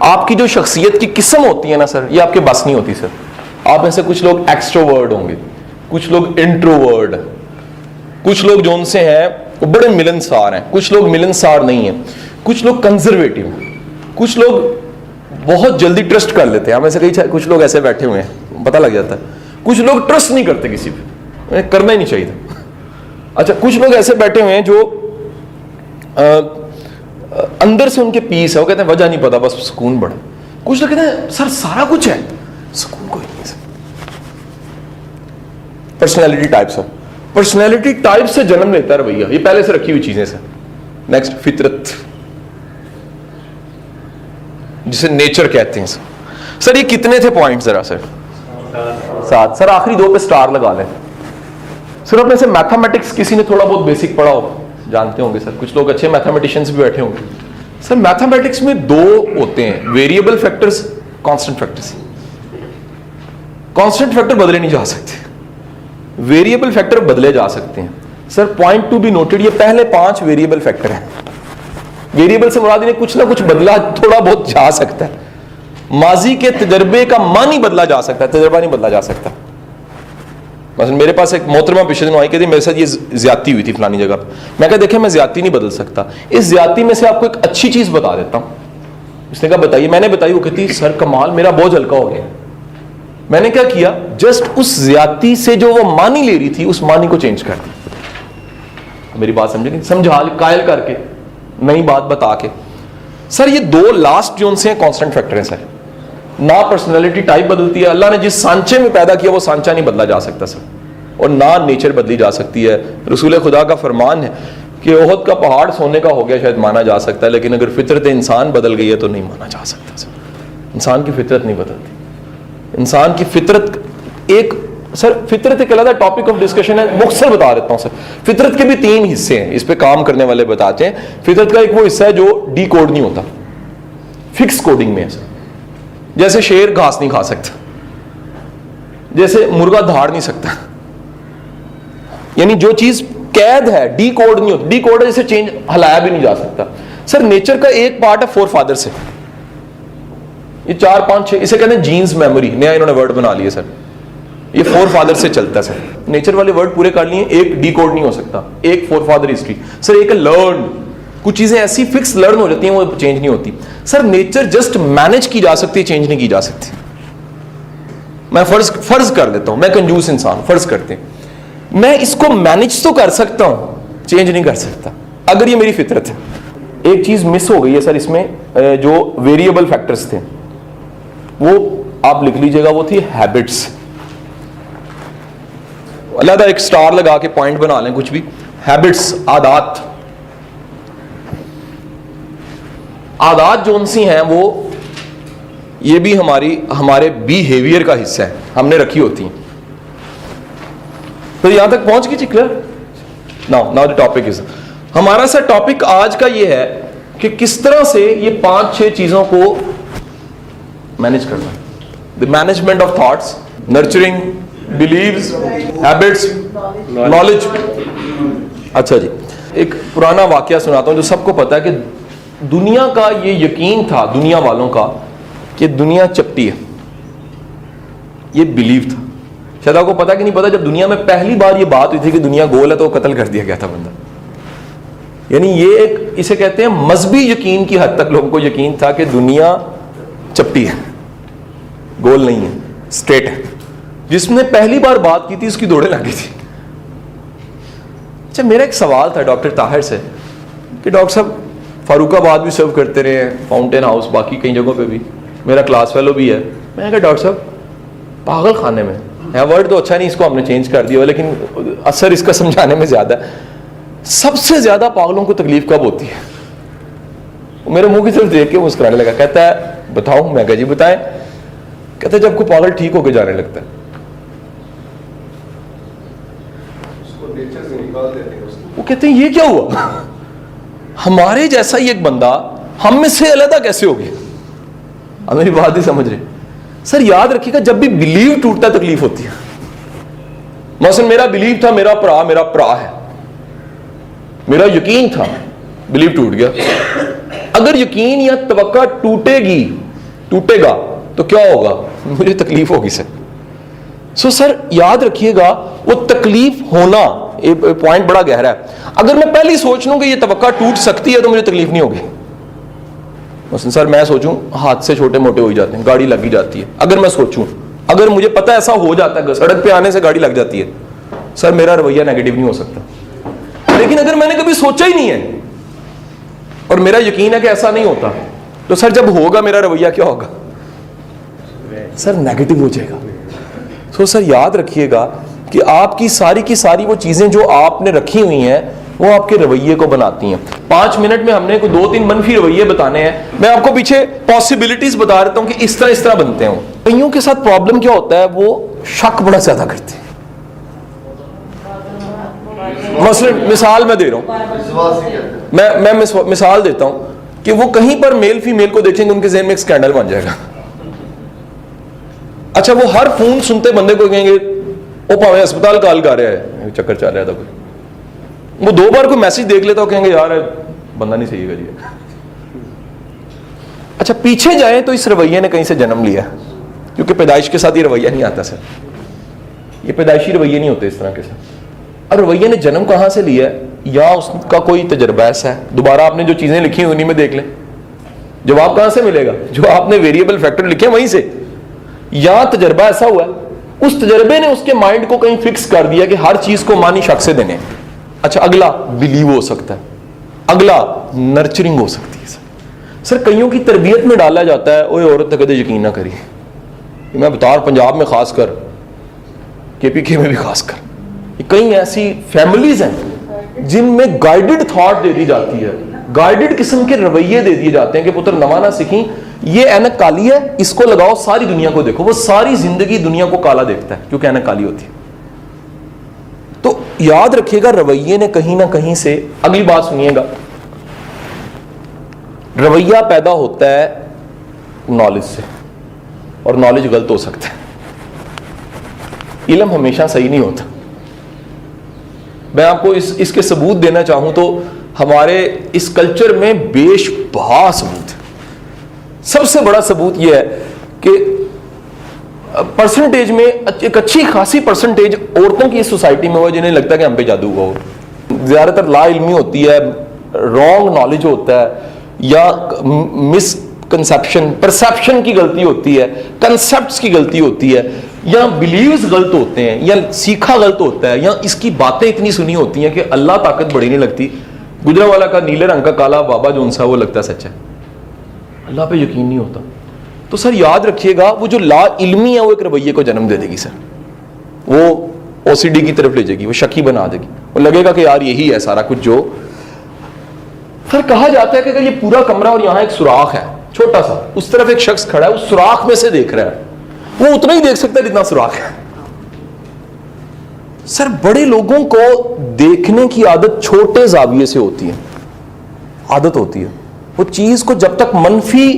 آپ کی جو شخصیت کی قسم ہوتی ہے نا سر، یہ آپ کے بس نہیں ہوتی سر. آپ میں سے کچھ لوگ ایکسٹروورڈ ہوں گے، کچھ لوگ انٹروورڈ، کچھ لوگ جو ان سے ہیں وہ بڑے ملنسار ہیں، کچھ لوگ ملنسار نہیں ہیں، کچھ لوگ کنزرویٹو ہیں، کچھ لوگ بہت جلدی ٹرسٹ کر لیتے ہیں. ہم ایسے کچھ لوگ ایسے بیٹھے ہوئے ہیں، پتہ لگ جاتا ہے. کچھ لوگ ٹرسٹ نہیں کرتے کسی پہ، کرنا ہی نہیں چاہیے. اچھا کچھ لوگ ایسے بیٹھے ہوئے ہیں جو اندر سے ان کے پیس ہے، وہ کہتے ہیں وجہ نہیں پتا بس سکون بڑھا. کچھ لوگ کہتے ہیں سر سارا کچھ ہے سکون کوئی نہیں سر. پرسنالٹی ٹائپ سر، پرسنالٹی ٹائپ سے جنم لیتا ہے رویہ، یہ پہلے سے رکھی ہوئی چیزیں سر. نیکسٹ فطرت، جسے نیچر کہتے ہیں سر. سر یہ کتنے تھے پوائنٹ ذرا سر؟ 7. سر آخری 2 پہ سٹار لگا لیں. سر اپنے سے میتھمیٹکس کسی نے تھوڑا بہت بیسک پڑھا ہو جانتے ہوں گے سر، کچھ لوگ اچھے میتھمیٹیشینس بھی بیٹھے ہوں گے. سر میتھمیٹکس میں 2 ہوتے ہیں، variable factors, constant factors. Constant factor بدلے نہیں جا سکتے، ویریبل فیکٹر بدلے جا سکتے ہیں. سر پوائنٹ ٹو بی نوٹڈ، یہ پہلے 5 ویریبل فیکٹر ہیں. ویریبل سے مراد انہیں کچھ نہ کچھ بدلا تھوڑا بہت جا سکتا ہے. ماضی کے تجربے کا معنی بدلا جا سکتا ہے، تجربہ نہیں بدلا جا سکتا. مثلا میرے پاس ایک محترمہ پچھلے دنوں آئی، کہتی میرے ساتھ یہ زیادتی ہوئی تھی فلانی جگہ پہ. میں کہا دیکھیں میں زیادتی نہیں بدل سکتا، اس زیادتی میں سے آپ کو ایک اچھی چیز بتا دیتا ہوں. اس نے کہا بتائیے. میں نے بتائی. وہ کہتی سر کمال، میرا بوجھ ہلکا ہو گیا. میں نے کیا کیا، جسٹ اس زیادتی سے جو وہ معنی لے رہی تھی اس معنی کو چینج کر دی. میری بات سمجھے گی؟ سمجھا قائل کر کے، نئی بات بتا کے. سر یہ 2 لاسٹ جو ان سے کانسٹنٹ فیکٹر ہیں سر. نہ پرسنالٹی ٹائپ بدلتی ہے، اللہ نے جس سانچے میں پیدا کیا وہ سانچا نہیں بدلا جا سکتا سر. اور نہ نیچر بدلی جا سکتی ہے. رسول خدا کا فرمان ہے کہ احد کا پہاڑ سونے کا ہو گیا شاید مانا جا سکتا ہے، لیکن اگر فطرت انسان بدل گئی ہے تو نہیں مانا جا سکتا سر. انسان کی فطرت نہیں بدلتی. انسان کی فطرت ایک سر، فطرت ایک علیحدہ ٹاپک آف ڈسکشن ہے، مختصر بتا دیتا ہوں سر. فطرت کے بھی 3 حصے ہیں، اس پہ کام کرنے والے بتاتے ہیں. فطرت کا ایک وہ حصہ ہے جو ڈی کوڈ نہیں ہوتا، فکس کوڈنگ میں ہے سر. جیسے شیر گھاس نہیں کھا سکتا، جیسے مرغا دھاڑ نہیں سکتا، یعنی جو چیز قید ہے ڈی کوڈ نہیں ہوتی. ڈی کوڈ ہے جسے چینج ہلایا بھی نہیں جا سکتا. سر نیچر کا ایک پارٹ ہے فور فادر سے، یہ 4 5 6 اسے کہتے ہیں جینز میموری، نیا انہوں نے ورڈ بنا لیا سر. یہ 4 فادر سے چلتا ہے سر. نیچر والے ورڈ پورے کر لیے، ایک ڈی کوڈ نہیں ہو سکتا. ایک 4 فادر ہسٹری سر. ایک لرن، کچھ چیزیں ایسی فکس لرن ہو جاتی ہیں وہ چینج نہیں ہوتی سر. نیچر جسٹ مینج کی جا سکتی ہے، چینج نہیں کی جا سکتی. میں فرض کر لیتا ہوں، میں کنجوس انسان، فرض کرتے ہیں میں اس کو مینج تو کر سکتا ہوں، چینج نہیں کر سکتا اگر یہ میری فطرت ہے. ایک چیز مس ہو گئی ہے سر اس میں، جو ویریبل فیکٹرز تھے وہ آپ لکھ لیجئے گا، وہ تھی ہیبٹس. علیحدہ ایک سٹار لگا کے پوائنٹ بنا لیں کچھ بھی. ہیبٹس، عادات. عادات جو ان سی ہیں وہ یہ بھی ہمارے بیہیویئر کا حصہ ہے، ہم نے رکھی ہوتی ہیں. تو یہاں تک پہنچ گئی clear? Now the topic is, ہمارا سر ٹاپک آج کا یہ ہے کہ کس طرح سے یہ 5 6 چیزوں کو مینج کرنا. The management of thoughts, nurturing, beliefs, habits, knowledge. اچھا جی، ایک پرانا واقعہ سناتا ہوں جو سب کو پتا ہے کہ دنیا کا یہ یقین تھا دنیا والوں کا کہ دنیا چپٹی ہے. یہ بلیو تھا. شاید آپ کو پتا کہ نہیں پتا، جب دنیا میں پہلی بار یہ بات ہوئی تھی کہ دنیا گول ہے تو وہ قتل کر دیا گیا تھا بندہ. یعنی یہ ایک اسے کہتے ہیں مذہبی یقین کی حد تک لوگوں کو یقین تھا کہ دنیا چپٹی ہے، گول نہیں ہے، اسٹریٹ ہے. جس نے پہلی بار بات کی تھی اس کی دوڑیں لگی تھی. اچھا میرا ایک سوال تھا ڈاکٹر طاہر سے کہ ڈاکٹر صاحب فاروق آباد بھی سرو کرتے رہے ہیں، فاؤنٹین ہاؤس، باقی کئی جگہوں پہ بھی، میرا کلاس فیلو بھی ہے. میں نے کہا ڈاکٹر صاحب پاگل خانے میں ہے، ورڈ تو اچھا نہیں، اس کو ہم نے چینج کر دیا لیکن اثر اس کا سمجھانے میں زیادہ ہے. سب سے زیادہ پاگلوں کو تکلیف کب ہوتی ہے؟ وہ میرے منہ کی طرف دیکھ کے مسکرانے لگا. کہتا ہے بتاؤں؟ میں کہا جی بتائیں. کہتا ہے جب کوئی پاگل ٹھیک ہو کے جانے لگتا ہے. وہ کہتے ہیں یہ کیا ہوا، ہمارے جیسا ہی ایک بندہ ہم میں سے علیحدہ کیسے ہو گیا؟ اب میری بات ہی سمجھ رہے سر. یاد رکھیے گا جب بھی بلیو ٹوٹتا تکلیف ہوتی ہے. مثلا میرا بلیو تھا میرا پرا ہے، میرا یقین تھا، بلیو ٹوٹ گیا. اگر یقین یا توقع ٹوٹے گی ٹوٹے گا تو کیا ہوگا؟ مجھے تکلیف ہوگی سر. سو سر یاد رکھیے گا وہ تکلیف ہونا پوائنٹ بڑا گہرا ہے. اگر میں پہلے سوچ لوں کہ یہ توقع ٹوٹ سکتی ہے تو مجھے تکلیف نہیں ہوگی. مثلا سر میں سوچوں حادثے چھوٹے موٹے ہو جاتے ہیں, گاڑی لگ ہی جاتی ہے, اگر میں سوچوں, اگر مجھے پتا ایسا ہو جاتا ہے سڑک پہ آنے سے گاڑی لگ جاتی ہے, سر میرا رویہ نیگیٹو نہیں ہو سکتا. لیکن اگر میں نے کبھی سوچا ہی نہیں ہے اور میرا یقین ہے کہ ایسا نہیں ہوتا, تو سر جب ہوگا میرا رویہ کیا ہوگا؟ سر نیگیٹو ہو جائے گا. تو سر یاد رکھیے گا کہ آپ کی ساری وہ چیزیں جو آپ نے رکھی ہوئی ہیں وہ آپ کے رویے کو بناتی ہیں. 5 منٹ میں ہم نے کوئی 2-3 منفی رویے بتانے ہیں. میں آپ کو پیچھے پاسبلٹیز بتا دیتا ہوں کہ اس طرح بنتے ہیں. کئیوں کے ساتھ پرابلم کیا ہوتا ہے, وہ شک بڑا زیادہ کرتے ہیں. مثلا مثال میں دے رہا ہوں, میں مثال دیتا ہوں کہ وہ کہیں پر میل فیمیل کو دیکھیں گے, ان کے ذہن میں ایک سکینڈل بن جائے گا. اچھا وہ ہر فون سنتے بندے کو کہیں گے وہ پاویں ہسپتال کال کر رہا ہے, چکر چل رہا تھا کوئی. وہ 2 بار کوئی میسج دیکھ لیتا, وہ کہیں گے یار بندہ نہیں صحیح کریے. اچھا پیچھے جائیں تو اس رویے نے کہیں سے جنم لیا, کیونکہ پیدائش کے ساتھ یہ رویہ نہیں آتا سر, یہ پیدائشی رویے نہیں ہوتے اس طرح کے ساتھ. اور رویے نے جنم کہاں سے لیا ہے؟ یا اس کا کوئی تجربہ ایسا ہے, دوبارہ آپ نے جو چیزیں لکھی ہیں انہیں میں دیکھ لیں, جواب کہاں سے ملے گا؟ جو آپ نے ویریبل فیکٹر لکھے وہیں سے. یا تجربہ ایسا ہوا ہے, اس تجربے نے اس کے مائنڈ کو کہیں فکس کر دیا کہ ہر چیز کو معنی شک سے دینے. اچھا اگلا بلیو ہو سکتا ہے, اگلا نرچرنگ ہو سکتی ہے. سر کئیوں کی تربیت میں ڈالا جاتا ہے, اوے عورت تک یقین نہ کری. میں بتا رہا ہوں پنجاب میں خاص کر, KPK میں بھی خاص کر, کئی ایسی فیملیز ہیں جن میں گائیڈڈ تھاٹ دے دی جاتی ہے, گائیڈڈ قسم کے رویے دے دیے جاتے ہیں کہ پتر نواں نہ سیکھیں, یہ اینک کالی ہے اس کو لگاؤ ساری دنیا کو دیکھو. وہ ساری زندگی دنیا کو کالا دیکھتا ہے کیونکہ اینک کالی ہوتی ہے. تو یاد رکھیے گا رویے نے کہیں نہ کہیں سے, اگلی بات سنیے گا, رویہ پیدا ہوتا ہے نالج سے, اور نالج غلط ہو سکتا ہے. علم ہمیشہ صحیح نہیں ہوتا. میں آپ کو اس کے ثبوت دینا چاہوں تو ہمارے اس کلچر میں بیش بہا ثبوت ہے. سب سے بڑا ثبوت یہ ہے کہ پرسنٹیج میں ایک اچھی خاصی پرسنٹیج عورتوں کی اس سوسائٹی میں ہو جنہیں لگتا ہے کہ ہم پہ جادو ہوا ہو. زیادہ تر لا علمی ہوتی ہے, رانگ نالج ہوتا ہے, یا مس کنسپشن پرسیپشن کی غلطی ہوتی ہے, کنسپٹس کی غلطی ہوتی ہے, یا بلیوز غلط ہوتے ہیں, یا سیکھا غلط ہوتا ہے, یا اس کی باتیں اتنی سنی ہوتی ہیں کہ اللہ طاقت بڑی نہیں لگتی. گجرا والا کا نیلے رنگ کا کالا بابا جو انسا وہ لگتا ہے سچا ہے, اللہ پہ یقین نہیں ہوتا. تو سر یاد رکھیے گا وہ جو لا علمی ہے وہ ایک رویے کو جنم دے دے گی سر, وہ OCD کی طرف لے جائے گی, وہ شکی بنا دے گی, وہ لگے گا کہ یار یہی ہے سارا کچھ. جو پھر کہا جاتا ہے کہ اگر یہ پورا کمرہ اور یہاں ایک سوراخ ہے چھوٹا سا, اس طرف ایک شخص کھڑا ہے, اس سوراخ میں سے دیکھ رہا ہے, وہ اتنا ہی دیکھ سکتا ہے جتنا سوراخ ہے. سر بڑے لوگوں کو دیکھنے کی عادت چھوٹے زاویے سے ہوتی ہے, عادت ہوتی ہے. وہ چیز کو جب تک منفی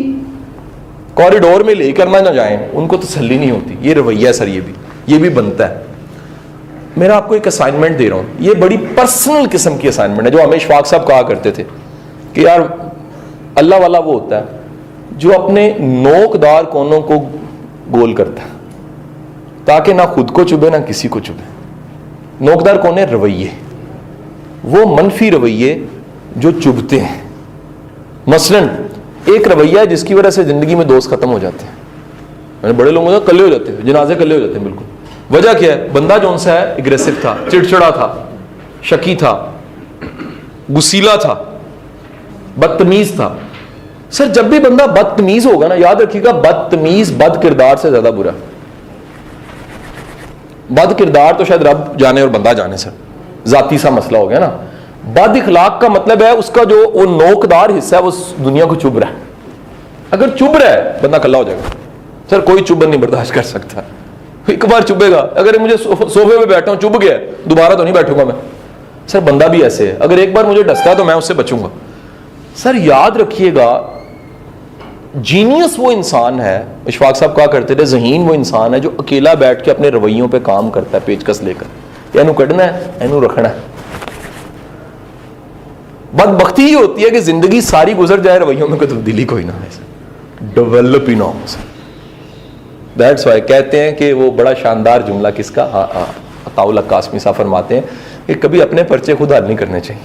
کوریڈور میں لے کر نہ جائیں ان کو تسلی نہیں ہوتی. یہ رویہ ہے سر, یہ بھی بنتا ہے. میرا آپ کو ایک اسائنمنٹ دے رہا ہوں, یہ بڑی پرسنل قسم کی اسائنمنٹ ہے, جو ہمیں اشفاق صاحب کہا کرتے تھے کہ یار اللہ والا وہ ہوتا ہے جو اپنے نوکدار کونوں کو گول کرتا ہے تاکہ نہ خود کو چبھے نہ کسی کو چبھے. نوکدار کونے رویے, وہ منفی رویے جو چبھتے ہیں. مثلا ایک رویہ ہے جس کی وجہ سے زندگی میں دوست ختم ہو جاتے ہیں, بڑے لوگوں سے کلے ہو جاتے ہیں, جنازے کلے ہو جاتے ہیں. بالکل وجہ کیا ہے؟ بندہ جو سا ہے اگریسو تھا, چڑچڑا تھا, شکی تھا, غسیلا تھا, بدتمیز تھا. سر جب بھی بندہ بدتمیز ہوگا نا, یاد رکھیے گا بدتمیز بد کردار سے زیادہ برا. بد کردار تو شاید رب جانے اور بندہ جانے, سر ذاتی سا مسئلہ ہو گیا نا. بد اخلاق کا مطلب ہے اس کا جو وہ نوکدار حصہ ہے وہ دنیا کو چبھ رہا ہے. اگر چبھ رہا ہے بندہ کلا ہو جائے گا. سر کوئی چبھن نہیں برداشت کر سکتا, ایک بار چبھے گا. اگر مجھے صوفے پہ بیٹھا ہوں چبھ گیا دوبارہ تو نہیں بیٹھوں گا میں. سر بندہ بھی ایسے ہے, اگر ایک بار مجھے ڈستا تو میں اس سے بچوں گا. سر یاد رکھیے گا جینیس وہ انسان ہے, اشفاق صاحب کہا کرتے تھے ذہین وہ انسان ہے جو اکیلا بیٹھ کے اپنے رویوں پہ کام کرتا ہے پیچکس لے کر, اینو کڈنا ہے اینو رکھنا ہے. بدبختی ہی ہوتی ہے کہ زندگی ساری گزر جائے رویوں میں کوئی تبدیلی کوئی نہ ہے. developing. That's why کہتے ہیں کہ وہ بڑا شاندار جملہ کس کا, عطاء قاسمی صاحب فرماتے ہیں کہ کبھی اپنے پرچے خود حل نہیں کرنے چاہیے,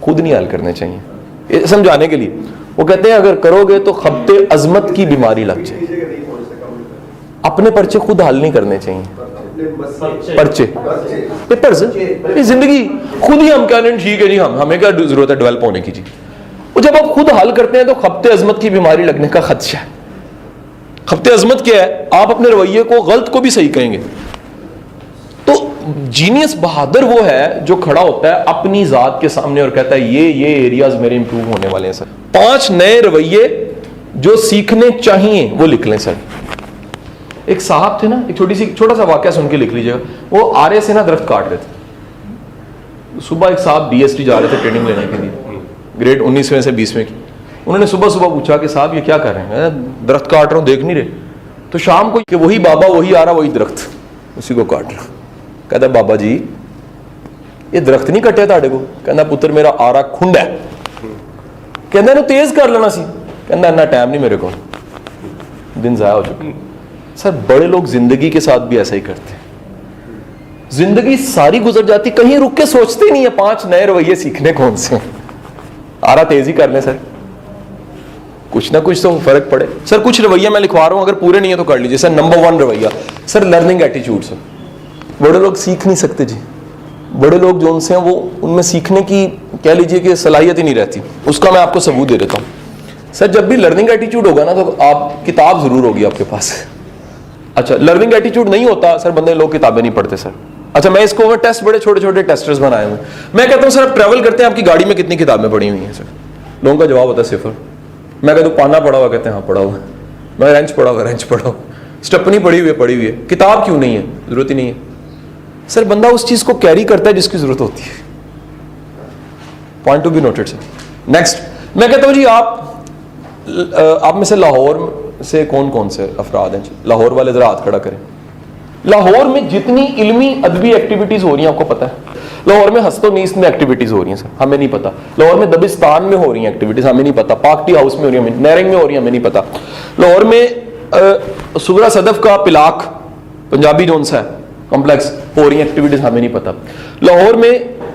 خود نہیں حل کرنے چاہیے. سمجھانے کے لیے وہ کہتے ہیں اگر کرو گے تو خبط عظمت کی بیماری لگ جائے. اپنے پرچے خود حل نہیں کرنے چاہیے, پرچے پیپرز زندگی خود ہی ہم کہنے ٹھیک ہے جی, ہمیں کیا ضرورت ہے ڈیولپ ہونے کی جی. وہ جب آپ خود حل کرتے ہیں تو خبط عظمت کی بیماری لگنے کا خدشہ ہے. خبط عظمت کیا ہے, آپ اپنے رویے کو غلط کو بھی صحیح کہیں گے. تو جینیس بہادر وہ ہے جو کھڑا ہوتا ہے اپنی ذات کے سامنے اور کہتا ہے یہ ایریاز میرے امپروو ہونے والے ہیں سر. 5 نئے رویے جو سیکھنے چاہیے وہ لکھ لیں سر. ایک صاحب تھے نا, ایک چھوٹا سا واقعہ سن کے لکھ لیجیے گا. وہ آرے سے نا درخت کاٹ رہے تھے. صبح ایک صاحب ڈی ایس ٹی جا رہے تھے ٹریننگ لینے کے لیے, گریڈ 19ویں سے 20ویں کی. انہوں نے صبح پوچھا کہ صاحب یہ کیا کر رہے ہیں؟ درخت کاٹ رہا ہوں, دیکھ نہیں رہے. تو شام کو کہ وہی بابا وہی آ رہا وہی درخت اسی کو کاٹ رہا. کہتا بابا جی یہ درخت نہیں کٹیا تھاڑے کو. کہنا پتر میرا آرا کھنڈ ہے. کہنا انہوں تیز کر لینا سی. کہنا اتنا ٹائم نہیں میرے کو, دن ضائع ہو چکے. سر بڑے لوگ زندگی کے ساتھ بھی ایسا ہی کرتے ہیں. زندگی ساری گزر جاتی, کہیں رک کے سوچتے نہیں ہے 5 نئے رویے سیکھنے کون سے ہیں. آرا تیزی کر لیں سر, کچھ نہ کچھ تو فرق پڑے. سر کچھ رویہ میں لکھوا رہا ہوں, اگر پورے نہیں ہے تو کر لیجیے. سر نمبر 1 رویہ سر لرننگ ایٹیچیوڈ. سر بڑے لوگ سیکھ نہیں سکتے جی. بڑے لوگ جو ان سے ہیں وہ ان میں سیکھنے کی کہہ لیجیے کہ صلاحیت ہی نہیں رہتی. اس کا میں آپ کو ثبوت دے دیتا ہوں. سر جب بھی لرننگ ایٹیچیوڈ ہوگا نا تو آپ کتاب ضرور ہوگی آپ کے پاس. اچھا لرننگ ایٹیچیوڈ نہیں ہوتا سر, بندے لوگ کتابیں نہیں پڑھتے سر. اچھا میں اس کو ٹیسٹ بڑے چھوٹے چھوٹے ٹیسٹرز بنائے ہوئے. میں کہتا ہوں سر آپ ٹریول کرتے ہیں آپ کی گاڑی میں کتنی کتابیں پڑھی ہوئی ہیں سر؟ لوگوں کا جواب ہوتا ہے 0. میں کہتا ہوں پانا پڑھا ہوا, کہتے ہیں ہاں پڑھا ہوا. میں رینچ پڑھا ہوا, رینچ پڑھا ہوا. اسٹپنی پڑھی ہوئی ہے. کتاب کیوں نہیں ہے؟ ضرورت ہی نہیں ہے. سر بندہ اس چیز کو کیری کرتا ہے جس کی ضرورت ہوتی ہے. Point to be noted sir. Next میں کہتا ہوں جی آپ میں سے لاہور سے کون سے افراد ہیں؟ لاہور والے ذرا ہاتھ کھڑا کریں. لاہور میں جتنی علمی ادبی ایکٹیویٹیز ہو رہی ہیں آپ کو پتا ہے؟ لاہور میں ہست و نیست میں ایکٹیویٹیز ہو رہی ہیں سر, ہمیں نہیں پتا. لاہور میں دبستان میں ہو رہی ہیں ایکٹیویٹیز, ہمیں نہیں پتا. پاکٹی ہاؤس میں ہو رہی ہیں, نیرنگ میں ہو رہی ہیں, ہمیں نہیں پتا. لاہور میں سغرا صدف کا پلاک پنجابی جون سا ہے کمپلیکس ہو رہی ہیں ایکٹیویٹیز, ہمیں نہیں پتا. لاہور میں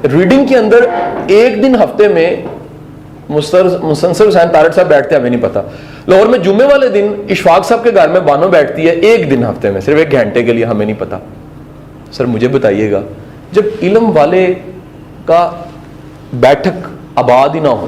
ریڈنگ کے اندر ایک دن ہفتے میں مسنصر حسین تارڑ صاحب بیٹھتے ہیں, ہمیں نہیں پتا. لاہور میں جمعے والے دن اشفاق صاحب کے گھر میں بانو بیٹھتی ہے ایک دن ہفتے میں, صرف 1 گھنٹے کے لیے, ہمیں نہیں پتا. سر مجھے بتائیے گا جب علم والے کا بیٹھک آباد ہی نہ ہو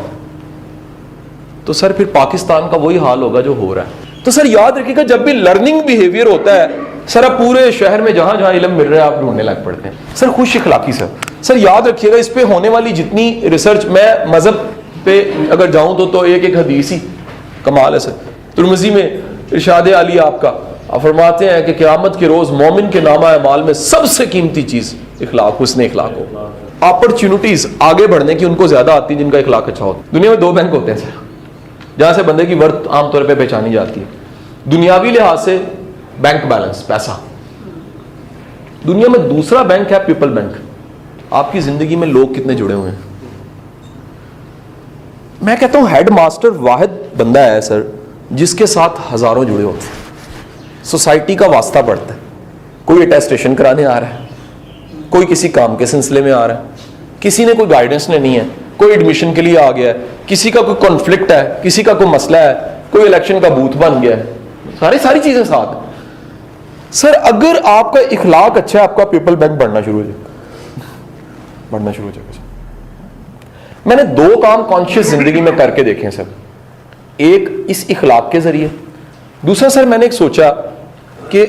تو سر پھر پاکستان کا وہی حال ہوگا جو ہو رہا ہے. تو سر یاد رکھیے گا جب بھی لرننگ بیہیویئر ہوتا ہے سر آپ پورے شہر میں جہاں جہاں علم مل رہا ہے آپ ڈھونڈنے لگ پڑتے ہیں. سر خوش اخلاقی سر یاد رکھیے گا اس پہ ہونے والی جتنی ریسرچ, میں مذہب پہ اگر جاؤں تو ایک حدیث ہی کمال ہے سر. ترمذی میں ارشاد عالی آپ کا فرماتے ہیں کہ قیامت کے روز مومن کے نامہ اعمال میں سب سے قیمتی چیز اخلاق, حسن اخلاق ہو. اپرچونٹیز آگے بڑھنے کی ان کو زیادہ آتی ہیں جن کا اخلاق اچھا ہوتا ہے. دنیا میں 2 بینک ہوتے ہیں سر جہاں سے بندے کی ورث عام طور پہ پہچانی جاتی ہے. دنیاوی لحاظ سے بینک بیلنس, پیسہ. دنیا میں دوسرا بینک ہے پیپل بینک, آپ کی زندگی میں لوگ کتنے جڑے ہوئے ہیں. میں کہتا ہوں ہیڈ ماسٹر واحد بندہ ہے سر جس کے ساتھ ہزاروں جڑے ہوتے ہیں. سوسائٹی کا واسطہ پڑتا ہے. کوئی اٹیسٹیشن کرانے آ رہا ہے, کوئی کسی کام کے سلسلے میں آ رہا ہے, کسی نے کوئی گائیڈنس لینی ہے, کوئی ایڈمیشن کے لیے آ گیا ہے, کسی کا کوئی کانفلکٹ ہے, کسی کا کوئی مسئلہ ہے, کوئی الیکشن کا بوتھ بن گیا ہے, ساری چیزیں ساتھ. سر اگر آپ کا اخلاق اچھا ہے آپ کا پیپل بینک بڑھنا شروع ہو جائے گا. میں نے 2 کام کانشیس زندگی میں کر کے دیکھے سر. ایک اس اخلاق کے ذریعے, دوسرا سر میں نے ایک سوچا کہ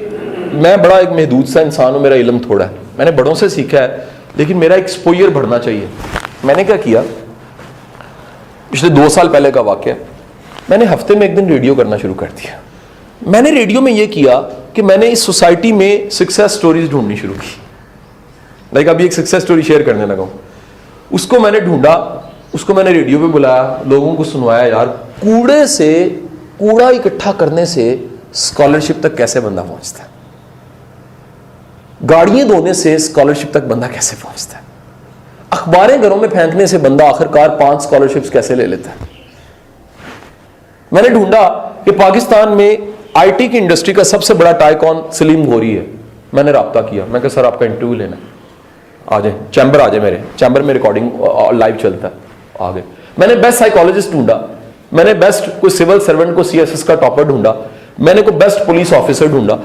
میں بڑا ایک محدود سا انسان ہوں, میرا علم تھوڑا ہے, میں نے بڑوں سے سیکھا ہے لیکن میرا ایکسپوئر بڑھنا چاہیے. میں نے کیا کیا, پچھلے 2 سال پہلے کا واقعہ, میں نے ہفتے میں 1 دن ریڈیو کرنا شروع کر دیا. میں نے ریڈیو میں یہ کیا کہ میں نے اس سوسائٹی میں سکسیس سٹوریز ڈھونڈنی شروع کی. لائک ابھی ایک سکسیس سٹوری شیئر کرنے لگا ہوں, اس کو میں نے ڈھونڈا, اس کو میں نے ریڈیو پہ بلایا, لوگوں کو سنوایا یار کوڑے سے کوڑا اکٹھا کرنے سے اسکالرشپ تک کیسے بندہ پہنچتا ہے, گاڑیاں دھونے سے اسکالرشپ تک بندہ کیسے پہنچتا ہے, اخباریں گھروں میں پھینکنے سے بندہ آخرکار 5 اسکالرشپس کیسے لے لیتا ہے. میں نے ڈھونڈا کہ پاکستان میں آئی ٹی کی انڈسٹری کا سب سے بڑا ٹائکون سلیم غوری ہے. میں نے رابطہ کیا, میں کہا سر آپ کا انٹرویو لینا, آ جائیں چیمبر, آ جائیں میرے چیمبر میں ریکارڈنگ لائیو چلتا ہے. آ گئے. میں نے بیسٹ سائیکالوجسٹ ڈھونڈا, میں نے بیسٹ کوئی سول سرونٹ کو سی ایس ایس کا ٹاپر ڈھونڈا, میں نے کوئی بیسٹ پولیس آفیسر ڈھونڈا.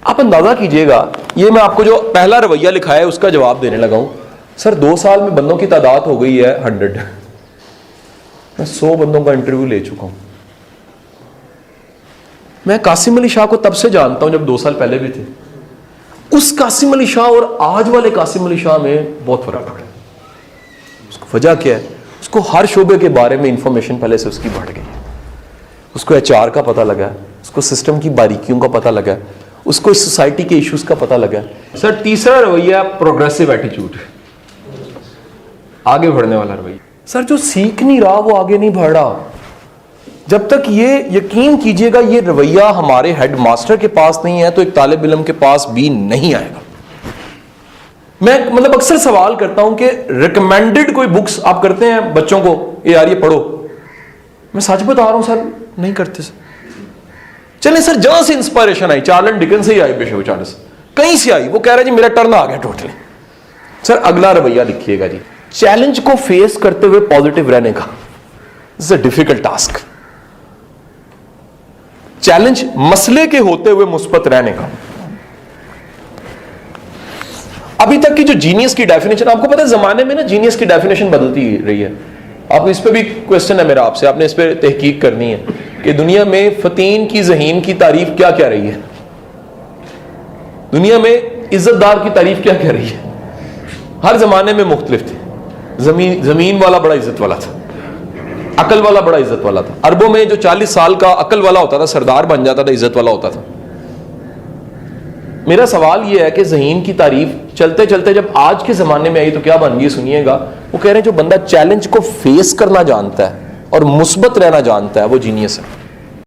آپ اندازہ کیجئے گا, یہ میں آپ کو جو پہلا رویہ لکھا ہے اس کا جواب دینے لگا ہوں. سر 2 سال میں بندوں کی تعداد ہو گئی ہے 100. میں 100 بندوں کا انٹرویو لے چکا ہوں. میں قاسم علی شاہ کو تب سے جانتا ہوں جب 2 سال پہلے بھی تھے. اس قاسم علی شاہ اور آج والے قاسم علی شاہ میں بہت فرق پڑا ہے. اس کو وجہ کیا ہے؟ اس کو ہر شعبے کے بارے میں انفارمیشن پہلے سے اس کی بڑھ گئی. اس کو ایچ آر کا پتہ لگا, اس کو سسٹم کی باریکیوں کا پتہ لگا, اس کو اس سوسائٹی کے ایشوز کا پتہ لگا. سر تیسرا رویہ پروگریسو ایٹیٹیوڈ, آگے بڑھنے والا رویہ. سر جو سیکھ نہیں رہا وہ آگے نہیں بڑھ رہا. جب تک یہ یقین کیجئے گا یہ رویہ ہمارے ہیڈ ماسٹر کے پاس نہیں ہے تو ایک طالب علم کے پاس بھی نہیں آئے گا. میں مطلب اکثر سوال کرتا ہوں کہ ریکمینڈڈ کوئی بکس آپ کرتے ہیں بچوں کو, یار یہ پڑھو. میں سچ بتا رہا ہوں سر, نہیں کرتے سر. چلیں سر جہاں سے انسپائریشن آئی, چارلن ڈکن سے ہی آئی, بے شک چارلس کہیں سے آئی, وہ کہہ رہا جی میرا ٹرن آ گیا ٹوٹلی. سر اگلا رویہ لکھیے گا جی, چیلنج کو فیس کرتے ہوئے پازیٹیو رہنے کا. It's a difficult task. Challenge مسئلے کے ہوتے ہوئے مثبت رہنے کا. ابھی تک کی جو جینیس کی ڈیفینیشن, آپ کو پتا ہے زمانے میں نا جینیس کی ڈیفینیشن بدلتی رہی ہے. آپ اس پہ بھی کوشچن ہے میرا آپ سے, آپ نے اس پہ تحقیق کرنی ہے کہ دنیا میں فتین کی ذہین کی تعریف کیا کیا رہی ہے, دنیا میں عزت دار کی تعریف کیا کیا رہی ہے. ہر زمانے میں مختلف تھی. زمین والا بڑا عزت والا تھا, عقل والا بڑا عزت والا تھا. عربوں میں جو 40 سال کا عقل والا ہوتا تھا سردار بن جاتا تھا, عزت والا ہوتا تھا. میرا سوال یہ ہے کہ ذہین کی تعریف چلتے چلتے جب آج کے زمانے میں آئی تو کیا بن گئی, سنیے گا. وہ کہہ رہے ہیں جو بندہ چیلنج کو فیس کرنا جانتا ہے اور مثبت رہنا جانتا ہے وہ جینیس ہے.